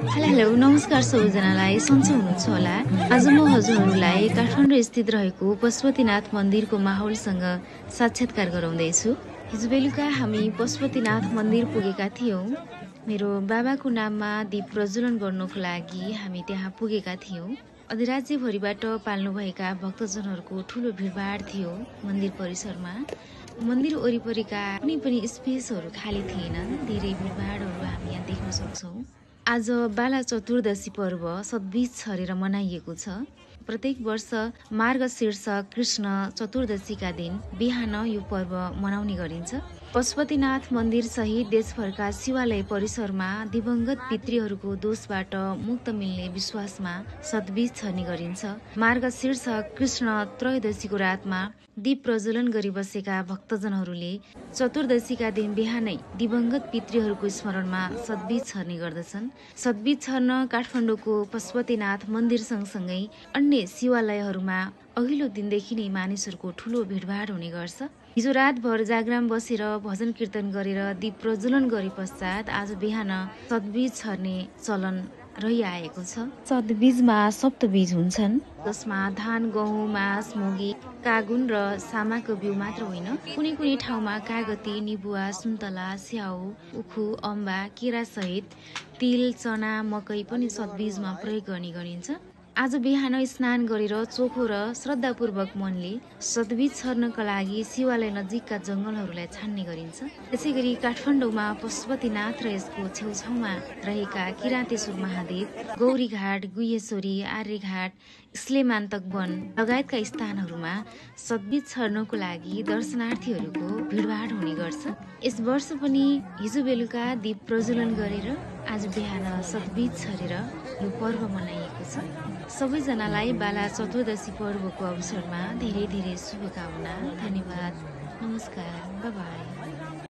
Hello नमस्कार सबैजनालाई सन्चै हुनुहुन्छ होला। आज म हजुरहरूलाई काठमाडौँ स्थित रहेको पशुपतिनाथ मन्दिरको माहौलसँग साक्षात्कार गराउँदैछु। हिजो बेलुका हामी पशुपतिनाथ मन्दिर पुगेका थियौँ। मेरो बाबाको नाममा दीप प्रज्वलन गर्नको लागि हामी त्यहाँ पुगेका थियौँ। अधिराज्यभरिबाट पाल्नुभएका भक्तजनहरूको ठुलो भिडभाड थियो मन्दिर परिसरमा। मन्दिर वरिपरिका कुनै पनि स्पेसहरू खाली थिएन। धेरै भिडभाडहरू हामी यहाँ देख्न सक्छौँ। आज बाला चतुर्दशी पर्व सद्बीज छरेर मनाइएको छ। प्रत्येक वर्ष मार्गशीर्ष कृष्ण चतुर्दशीका दिन बिहान यो पर्व मनाउने गरिन्छ। पशुपतिनाथ मन्दिर सहित देशभरका शिवालय परिसरमा दिवंगत पितृहरूको दोषबाट मुक्त मिल्ने विश्वासमा सद्बीज छर्ने गरिन्छ। मार्गशीर्ष कृष्ण त्रयोदशीको रातमा दीप प्रज्वलन गरी बसेका भक्तजनहरूले चतुर्दशीका दिन बिहानै दिवंगत पितृहरूको स्मरणमा सद्बीज छर्ने गर्दछन्। सद्बीज छर्न काठमाडौँको पशुपतिनाथ मन्दिर सँगसँगै अन्य शिवालयहरूमा अघिल्लो दिनदेखि नै मानिसहरूको ठुलो भिडभाड हुने गर्छ। हिजो रातभर जागराम बसेर भजन कीर्तन गरेर दीप प्रज्वलन गरे पश्चात आज बिहान सद्बीज छर्ने चलन रहिआएको छ। सद्बीजमा सप्तबीज हुन्छन्, जसमा धान, गहुँ, मास, मुगी, कागुन र सामाको बिउ मात्र होइन, कुनै कुनै ठाउँमा कागती, निबुवा, सुन्तला, स्याउ, उखु, अम्बा, केरा सहित तिल, चना, मकै पनि सद्बीजमा प्रयोग गर्ने गरिन्छ। आज बिहान स्नान गरेर चोखो र श्रद्धापूर्वक मनले सद्बीज छर्नका लागि शिवालय नजिकका जङ्गलहरूलाई छान्ने गरिन्छ। त्यसै गरी काठमाडौँमा पशुपतिनाथ र यसको छेउछाउमा रहेका किराँतेश्वर महादेव, गौरीघाट, गुह्येश्वरी, आर्यघाट, स्लेमान्तक वन लगायतका स्थानहरूमा सद्बीज छर्नको लागि दर्शनार्थीहरूको भिडभाड हुने गर्छ। यस वर्ष पनि हिजो बेलुका दीप प्रज्वलन गरेर आज बिहान सद्बीज छरेर यो पर्व मनाइएको छ। सबैजनालाई बाला चतुर्दशी पर्वको अवसरमा धेरै धेरै शुभकामना। धन्यवाद। नमस्कार। Bye bye.